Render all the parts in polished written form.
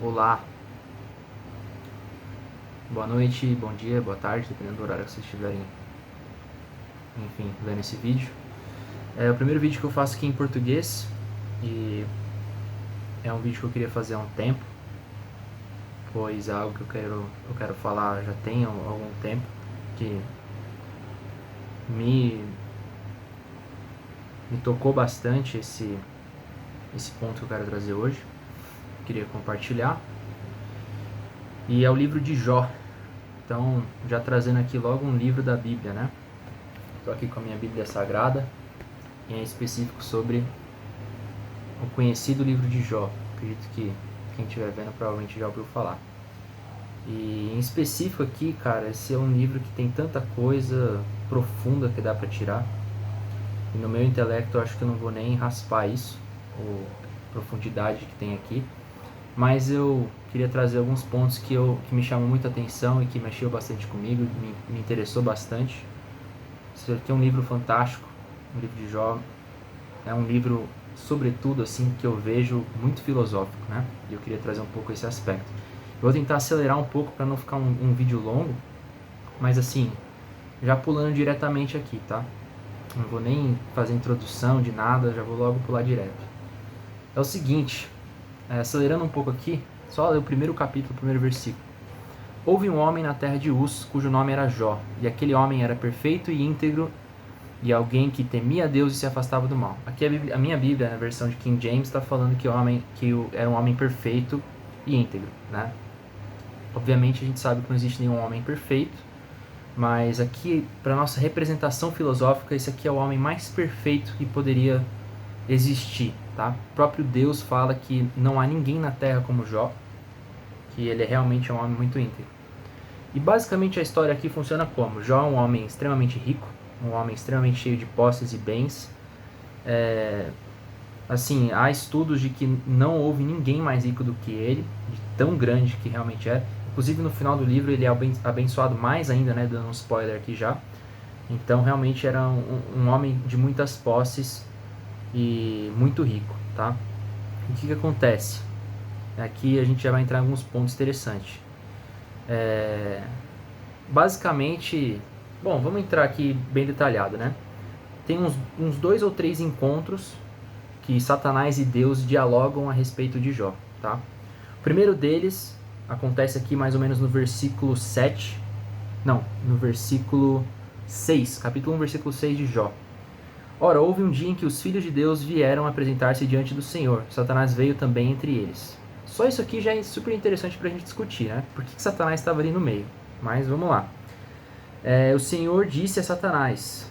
Olá, boa noite, bom dia, boa tarde, dependendo do horário que vocês estiverem, enfim, vendo esse vídeo. É o primeiro vídeo que eu faço aqui em português e é um vídeo que eu queria fazer há um tempo, pois é algo que eu quero falar já tem algum tempo, que me tocou bastante esse ponto que eu quero trazer hoje, queria compartilhar. E é o livro de Jó. Então, já trazendo aqui logo um livro da Bíblia, né? Estou aqui com a minha Bíblia Sagrada, e em específico sobre o conhecido livro de Jó. Acredito que quem estiver vendo provavelmente já ouviu falar. E em específico aqui, cara, esse é um livro que tem tanta coisa profunda que dá para tirar. E no meu intelecto eu acho que eu não vou nem raspar isso, a profundidade que tem aqui. Mas eu queria trazer alguns pontos que me chamam muita atenção e que mexeu bastante comigo, me interessou bastante. Esse aqui é um livro fantástico, o livro de Jó. É um livro, sobretudo, assim, que eu vejo muito filosófico, né? E eu queria trazer um pouco esse aspecto. Eu vou tentar acelerar um pouco para não ficar um vídeo longo, mas assim, já pulando diretamente aqui, tá? Não vou nem fazer introdução de nada, já vou logo pular direto. É o seguinte, acelerando um pouco aqui, só ler o primeiro capítulo, o primeiro versículo. Houve um homem na terra de Uz, cujo nome era Jó, e aquele homem era perfeito e íntegro, e alguém que temia a Deus e se afastava do mal. Aqui a minha Bíblia, na versão de King James, está falando que era um homem perfeito e íntegro, né? Obviamente a gente sabe que não existe nenhum homem perfeito, mas aqui, para nossa representação filosófica, esse aqui é o homem mais perfeito que poderia existir, tá? O próprio Deus fala que não há ninguém na terra como Jó, que ele realmente é um homem muito íntegro. E basicamente a história aqui funciona como? Jó é um homem extremamente rico, um homem extremamente cheio de posses e bens. Assim, há estudos de que não houve ninguém mais rico do que ele, de tão grande que realmente é. Inclusive no final do livro ele é abençoado mais ainda, né, dando um spoiler aqui já. Então realmente era um homem de muitas posses e muito rico, tá? E o que acontece? Aqui a gente já vai entrar em alguns pontos interessantes. Basicamente, bom, vamos entrar aqui bem detalhado, né? Tem uns 2 ou 3 encontros que Satanás e Deus dialogam a respeito de Jó, tá? O primeiro deles acontece aqui mais ou menos no versículo 7, não, no versículo 6, capítulo 1, versículo 6 de Jó. Ora, houve um dia em que os filhos de Deus vieram apresentar-se diante do Senhor. Satanás veio também entre eles. Só isso aqui já é super interessante pra gente discutir, né? Por que Satanás estava ali no meio? Mas vamos lá. O Senhor disse a Satanás...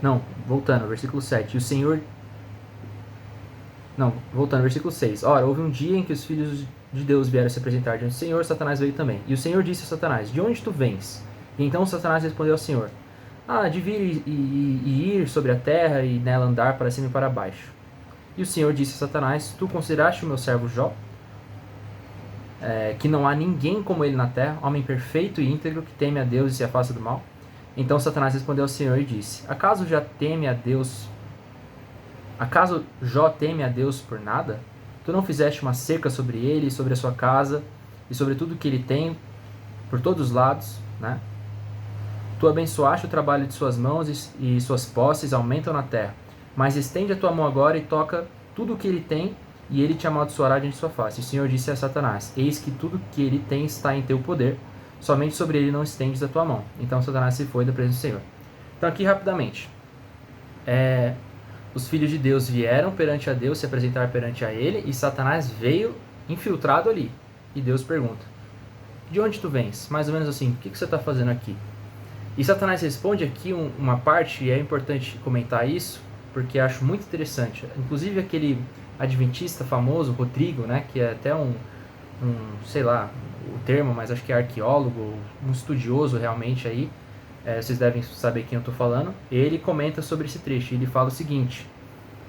Não, voltando, versículo 7. O Senhor... Não, voltando, versículo 6. Ora, houve um dia em que os filhos de Deus vieram se apresentar diante do Senhor, Satanás veio também. E o Senhor disse a Satanás, de onde tu vens? E então Satanás respondeu ao Senhor, de vir e ir sobre a terra e nela andar para cima e para baixo. E o Senhor disse a Satanás, tu consideraste o meu servo Jó? Que não há ninguém como ele na terra, homem perfeito e íntegro, que teme a Deus e se afasta do mal? Então Satanás respondeu ao Senhor e disse, acaso Jó teme a Deus por nada? Tu não fizeste uma cerca sobre ele, sobre a sua casa, e sobre tudo que ele tem, por todos os lados, né? Tu abençoaste o trabalho de suas mãos e suas posses aumentam na terra. Mas estende a tua mão agora e toca tudo o que ele tem, e ele te amaldiçoará diante de sua face. E o Senhor disse a Satanás, eis que tudo que ele tem está em teu poder, somente sobre ele não estendes a tua mão. Então Satanás se foi da presença do Senhor. Então aqui rapidamente, os filhos de Deus vieram perante a Deus, se apresentar perante a ele, e Satanás veio infiltrado ali. E Deus pergunta, de onde tu vens? Mais ou menos assim, o que você está fazendo aqui? E Satanás responde aqui uma parte, e é importante comentar isso, porque acho muito interessante. Inclusive aquele adventista famoso, Rodrigo, né, que é até sei lá o termo, mas acho que é arqueólogo, um estudioso realmente aí, vocês devem saber quem eu estou falando, ele comenta sobre esse trecho, ele fala o seguinte,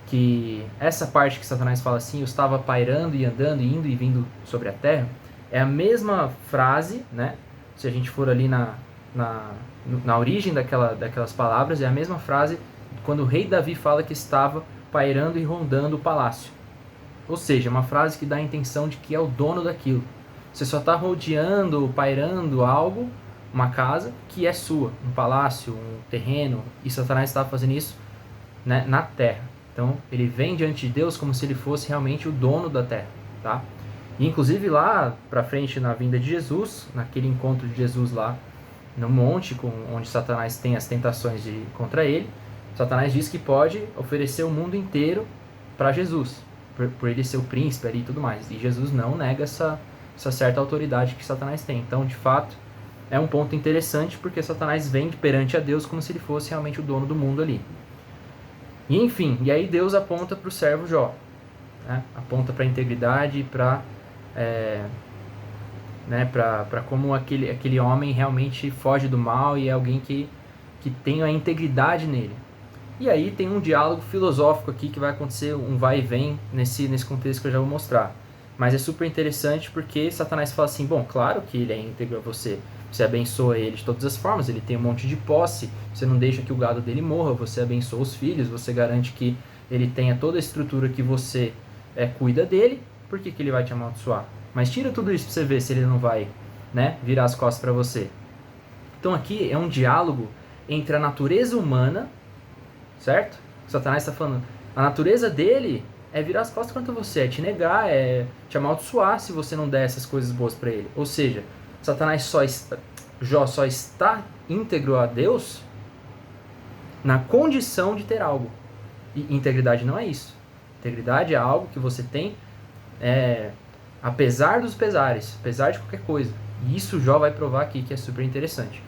que essa parte que Satanás fala assim, eu estava pairando e andando, indo e vindo sobre a terra, é a mesma frase, né, se a gente for ali na origem daquelas palavras, é a mesma frase quando o rei Davi fala que estava pairando e rondando o palácio. Ou seja, uma frase que dá a intenção de que é o dono daquilo. Você só está rodeando, pairando algo, uma casa, que é sua, um palácio, um terreno, e Satanás está fazendo isso, né, na terra. Então, ele vem diante de Deus como se ele fosse realmente o dono da terra, tá? E, inclusive, lá para frente, na vinda de Jesus, naquele encontro de Jesus lá no monte, onde Satanás tem as tentações contra ele, Satanás diz que pode oferecer o mundo inteiro para Jesus, por ele ser o príncipe ali e tudo mais. E Jesus não nega essa certa autoridade que Satanás tem. Então, de fato, é um ponto interessante, porque Satanás vem perante a Deus como se ele fosse realmente o dono do mundo ali. E enfim, e aí Deus aponta para o servo Jó, né? Aponta para a integridade, para como aquele homem realmente foge do mal e é alguém que tem a integridade nele. E aí tem um diálogo filosófico aqui que vai acontecer, um vai e vem nesse contexto que eu já vou mostrar. Mas é super interessante porque Satanás fala assim, bom, claro que ele é íntegro a você. Você abençoa ele de todas as formas, ele tem um monte de posse, você não deixa que o gado dele morra, você abençoa os filhos, você garante que ele tenha toda a estrutura que você cuida dele, por que ele vai te amaldiçoar? Mas tira tudo isso para você ver se ele não vai, né, virar as costas para você. Então aqui é um diálogo entre a natureza humana, certo? Satanás está falando, a natureza dele é virar as costas contra você, é te negar, é te amaldiçoar se você não der essas coisas boas para ele. Ou seja, Jó só está íntegro a Deus na condição de ter algo. E integridade não é isso. Integridade é algo que você tem apesar dos pesares, apesar de qualquer coisa. E isso Jó vai provar aqui, que é super interessante.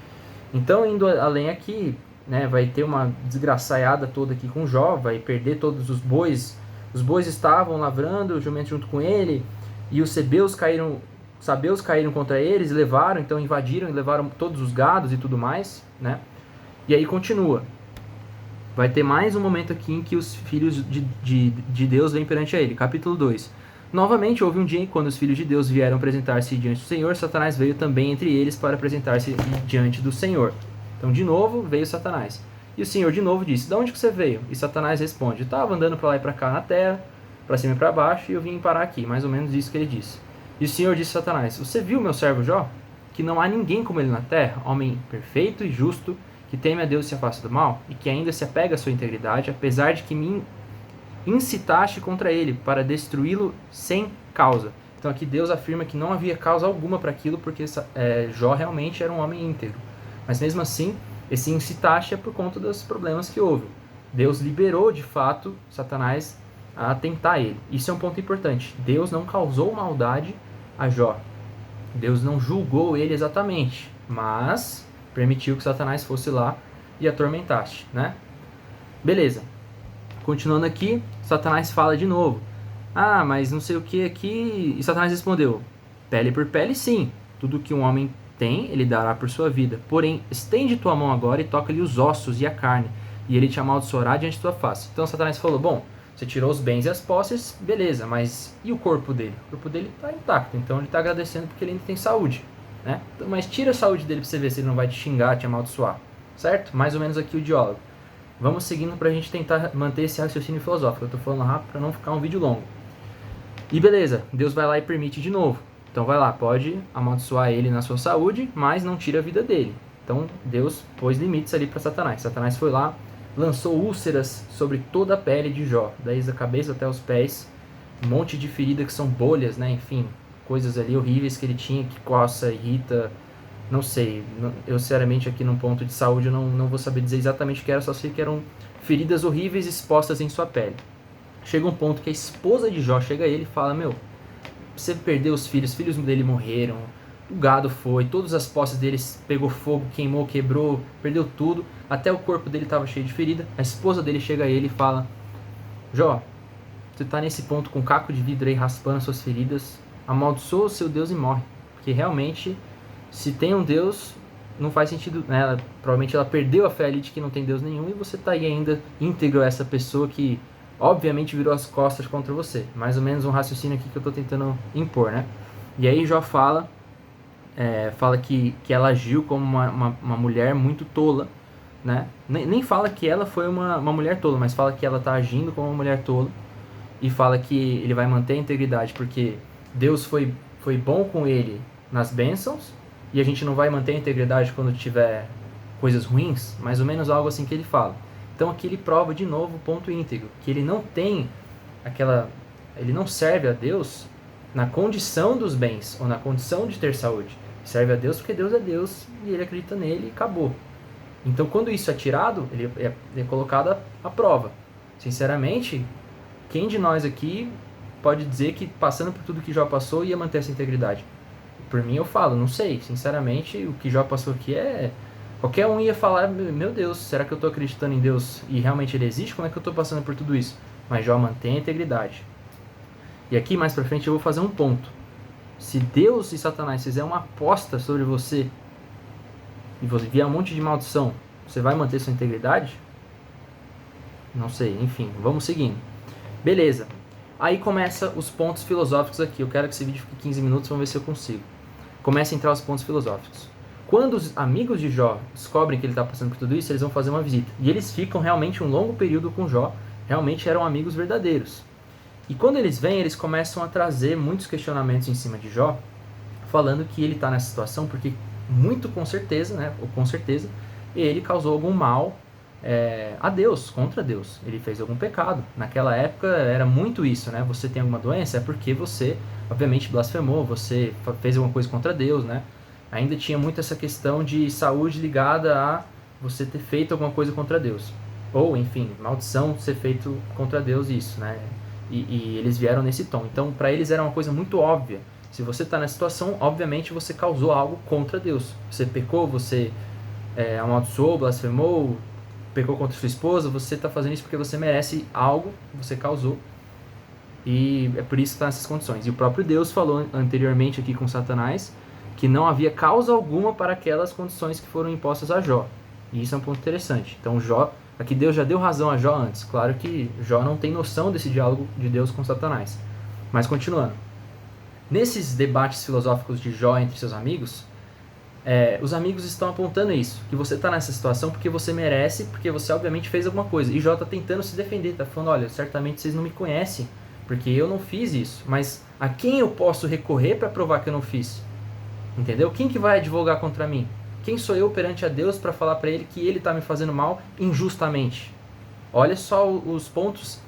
Então, indo além aqui, né, vai ter uma desgraçaiada toda aqui com Jó, vai perder todos os bois. Os bois estavam lavrando, o jumento junto com ele, e os sabeus caíram contra eles, levaram, então invadiram e levaram todos os gados e tudo mais, né? E aí continua. Vai ter mais um momento aqui em que os filhos de Deus vêm perante a ele. Capítulo 2. Novamente houve um dia em quando os filhos de Deus vieram apresentar-se diante do Senhor, Satanás veio também entre eles para apresentar-se diante do Senhor. Então, de novo, veio Satanás. E o Senhor de novo disse, de onde que você veio? E Satanás responde, eu estava andando para lá e para cá na terra, para cima e para baixo, e eu vim parar aqui. Mais ou menos isso que ele disse. E o Senhor disse a Satanás, você viu meu servo Jó? Que não há ninguém como ele na terra, homem perfeito e justo, que teme a Deus e se afasta do mal, e que ainda se apega à sua integridade, apesar de que me incitaste contra ele, para destruí-lo sem causa. Então aqui Deus afirma que não havia causa alguma para aquilo, porque Jó realmente era um homem íntegro. Mas mesmo assim, esse incitaste é por conta dos problemas que houve. Deus liberou, de fato, Satanás a tentar ele. Isso é um ponto importante. Deus não causou maldade a Jó. Deus não julgou ele exatamente, mas permitiu que Satanás fosse lá e atormentaste, né? Beleza. Continuando aqui, Satanás fala de novo. Ah, mas não sei o que aqui... E Satanás respondeu, pele por pele sim, tudo que um homem tem, ele dará por sua vida. Porém, estende tua mão agora e toca-lhe os ossos e a carne, e ele te amaldiçoará diante de tua face. Então Satanás falou, bom, você tirou os bens e as posses, beleza, mas e o corpo dele? O corpo dele está intacto, então ele está agradecendo porque ele ainda tem saúde, né? Então, mas tira a saúde dele para você ver se ele não vai te xingar, te amaldiçoar, certo? Mais ou menos aqui o diálogo. Vamos seguindo para a gente tentar manter esse raciocínio filosófico. Eu estou falando rápido para não ficar um vídeo longo. E beleza, Deus vai lá e permite de novo. Então vai lá, pode amaldiçoar ele na sua saúde, mas não tira a vida dele. Então Deus pôs limites ali para Satanás. Satanás foi lá, lançou úlceras sobre toda a pele de Jó, desde a cabeça até os pés, um monte de feridas que são bolhas, né? Enfim, coisas ali horríveis que ele tinha, que coça, irrita, não sei. Eu sinceramente aqui num ponto de saúde eu não vou saber dizer exatamente o que era, só sei que eram feridas horríveis expostas em sua pele. Chega um ponto que a esposa de Jó chega a ele e fala, meu, você perdeu os filhos dele morreram, o gado foi, todas as posses dele pegou fogo, queimou, quebrou, perdeu tudo, até o corpo dele estava cheio de ferida. A esposa dele chega a ele e fala, Jó, você está nesse ponto com um caco de vidro aí raspando as suas feridas, amaldiçoa o seu Deus e morre, porque realmente, se tem um Deus, não faz sentido, né? Provavelmente ela perdeu a fé ali de que não tem Deus nenhum, e você está aí ainda íntegro a essa pessoa que obviamente virou as costas contra você. Mais ou menos um raciocínio aqui que eu estou tentando impor, né? E aí Jó fala que ela agiu como uma mulher muito tola, né? Nem fala que ela foi uma mulher tola, mas fala que ela está agindo como uma mulher tola e fala que ele vai manter a integridade porque Deus foi bom com ele nas bênçãos, e a gente não vai manter a integridade quando tiver coisas ruins, mais ou menos algo assim que ele fala. Então aqui ele prova de novo o ponto íntegro, que ele não tem ele não serve a Deus na condição dos bens, ou na condição de ter saúde. Serve a Deus porque Deus é Deus, e ele acredita nele e acabou. Então quando isso é tirado, ele é colocado à prova. Sinceramente, quem de nós aqui pode dizer que passando por tudo que Jó passou ia manter essa integridade? Por mim eu falo, não sei. Sinceramente, o que Jó passou aqui qualquer um ia falar, meu Deus, será que eu estou acreditando em Deus e realmente ele existe? Como é que eu estou passando por tudo isso? Mas Jó mantém a integridade. E aqui mais pra frente eu vou fazer um ponto. Se Deus e Satanás fizer uma aposta sobre você e você vier um monte de maldição, você vai manter sua integridade? Não sei, enfim, vamos seguindo. Beleza. Aí começa os pontos filosóficos aqui. Eu quero que esse vídeo fique 15 minutos, vamos ver se eu consigo. Começa a entrar os pontos filosóficos. Quando os amigos de Jó descobrem que ele está passando por tudo isso, eles vão fazer uma visita. E eles ficam realmente um longo período com Jó. Realmente eram amigos verdadeiros. E quando eles vêm, eles começam a trazer muitos questionamentos em cima de Jó, falando que ele está nessa situação porque, muito com certeza, né, ou com certeza, ele causou algum mal a Deus, contra Deus. Ele fez algum pecado. Naquela época era muito isso, né? Você tem alguma doença, é porque você, obviamente, blasfemou, você fez alguma coisa contra Deus, né? Ainda tinha muito essa questão de saúde ligada a você ter feito alguma coisa contra Deus. Ou, enfim, maldição ser feito contra Deus, isso, né? E eles vieram nesse tom. Então, para eles era uma coisa muito óbvia. Se você está nessa situação, obviamente você causou algo contra Deus. Você pecou, você amaldiçoou, blasfemou, pecou contra sua esposa, você está fazendo isso porque você merece algo que você causou. E é por isso que está nessas condições. E o próprio Deus falou anteriormente aqui com Satanás que não havia causa alguma para aquelas condições que foram impostas a Jó. E isso é um ponto interessante. Então aqui Deus já deu razão a Jó antes. Claro que Jó não tem noção desse diálogo de Deus com Satanás. Mas continuando. Nesses debates filosóficos de Jó entre seus amigos, os amigos estão apontando isso, que você está nessa situação porque você merece, porque você obviamente fez alguma coisa. E Jó está tentando se defender, está falando, olha, certamente vocês não me conhecem, porque eu não fiz isso. Mas a quem eu posso recorrer para provar que eu não fiz? Entendeu? Quem que vai advogar contra mim? Quem sou eu perante a Deus para falar para ele que ele está me fazendo mal injustamente? Olha só os pontos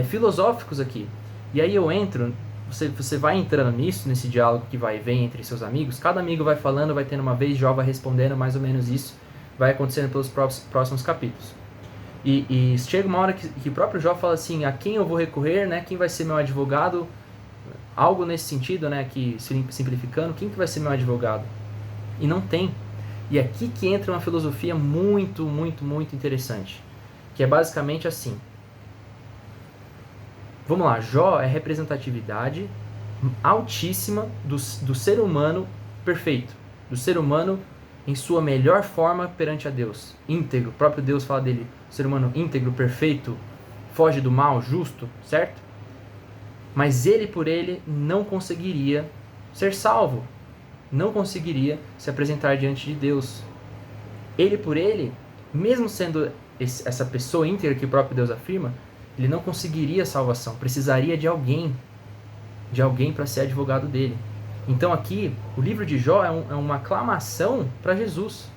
filosóficos aqui. E aí eu entro, você vai entrando nisso, nesse diálogo que vai e vem entre seus amigos. Cada amigo vai falando, vai tendo uma vez, Jó vai respondendo, mais ou menos isso vai acontecendo pelos próximos capítulos. E chega uma hora que o próprio Jó fala assim, a quem eu vou recorrer, né? Quem vai ser meu advogado? Algo nesse sentido, né? Que simplificando, quem que vai ser meu advogado? E não tem. E aqui que entra uma filosofia muito, muito, muito interessante. Que é basicamente assim. Vamos lá, Jó é representatividade altíssima do ser humano perfeito. Do ser humano em sua melhor forma perante a Deus. Íntegro, o próprio Deus fala dele. Ser humano íntegro, perfeito, foge do mal, justo, certo? Mas ele por ele não conseguiria ser salvo. Não conseguiria se apresentar diante de Deus. Ele por ele, mesmo sendo essa pessoa íntegra que o próprio Deus afirma, ele não conseguiria salvação, precisaria de alguém para ser advogado dele. Então aqui, o livro de Jó é uma aclamação para Jesus.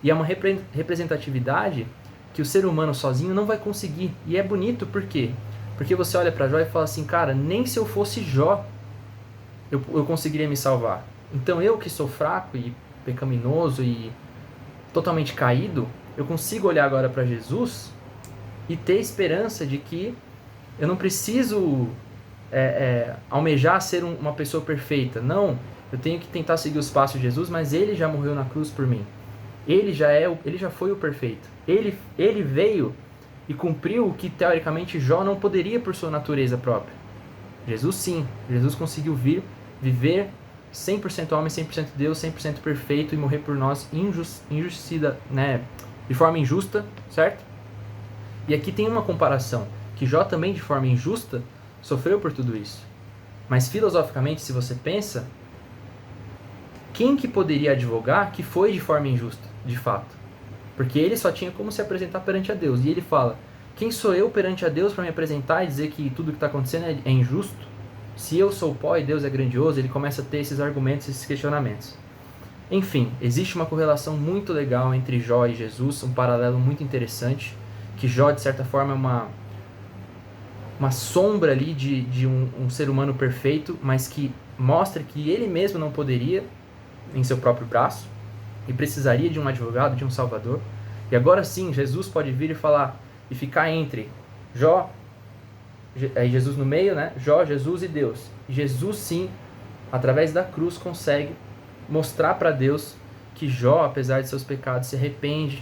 E é uma representatividade que o ser humano sozinho não vai conseguir. E é bonito, por quê? Porque você olha para Jó e fala assim, cara, nem se eu fosse Jó, eu conseguiria me salvar. Então eu que sou fraco e pecaminoso e totalmente caído, eu consigo olhar agora para Jesus e ter esperança de que eu não preciso almejar ser uma pessoa perfeita. Não, eu tenho que tentar seguir os passos de Jesus, mas ele já morreu na cruz por mim. Ele já foi o perfeito. Ele veio e cumpriu o que teoricamente Jó não poderia por sua natureza própria. Jesus sim, Jesus conseguiu viver 100% homem, 100% Deus, 100% perfeito e morrer por nós injustiça, né, de forma injusta, certo? E aqui tem uma comparação, que Jó também de forma injusta sofreu por tudo isso. Mas filosoficamente, se você pensa, quem que poderia advogar que foi de forma injusta, de fato? Porque ele só tinha como se apresentar perante a Deus. E ele fala, Quem sou eu perante a Deus para me apresentar e dizer que tudo que está acontecendo é injusto? Se eu sou pó e Deus é grandioso, ele começa a ter esses argumentos, esses questionamentos. Enfim, existe uma correlação muito legal entre Jó e Jesus, um paralelo muito interessante, que Jó, de certa forma, é uma sombra ali de um ser humano perfeito, mas que mostra que ele mesmo não poderia em seu próprio braço e precisaria de um advogado, de um salvador. E agora sim, Jesus pode vir e falar e ficar entre Jó, Jesus no meio, né? Jó, Jesus e Deus. E Jesus sim, através da cruz, consegue mostrar para Deus que Jó, apesar de seus pecados, se arrepende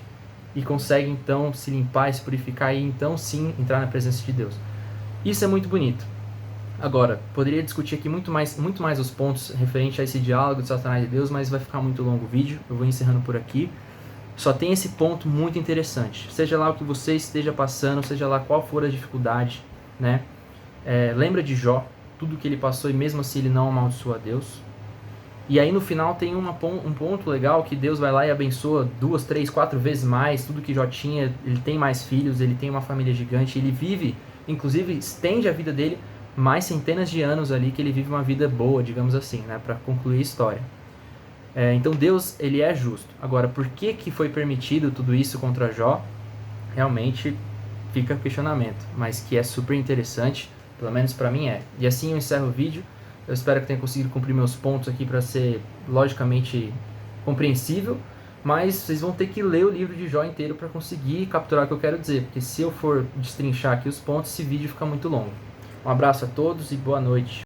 e consegue então se limpar e se purificar e então sim entrar na presença de Deus. Isso é muito bonito. Agora, poderia discutir aqui muito mais os pontos referentes a esse diálogo de Satanás e Deus, mas vai ficar muito longo o vídeo, eu vou encerrando por aqui. Só tem esse ponto muito interessante. Seja lá o que você esteja passando, seja lá qual for a dificuldade, né? Lembra de Jó, tudo que ele passou e mesmo assim ele não amaldiçoa a Deus. E aí no final tem um ponto legal que Deus vai lá e abençoa 2, 3, 4 vezes mais tudo que Jó tinha. Ele tem mais filhos, ele tem uma família gigante, ele vive, inclusive estende a vida dele mais centenas de anos ali, que ele vive uma vida boa, digamos assim, né, para concluir a história. Então Deus, ele é justo. Agora, por que foi permitido tudo isso contra Jó? Realmente fica questionamento, mas que é super interessante, pelo menos para mim é. E assim eu encerro o vídeo. Eu espero que tenha conseguido cumprir meus pontos aqui para ser logicamente compreensível, mas vocês vão ter que ler o livro de Jó inteiro para conseguir capturar o que eu quero dizer, porque se eu for destrinchar aqui os pontos, esse vídeo fica muito longo. Um abraço a todos e boa noite.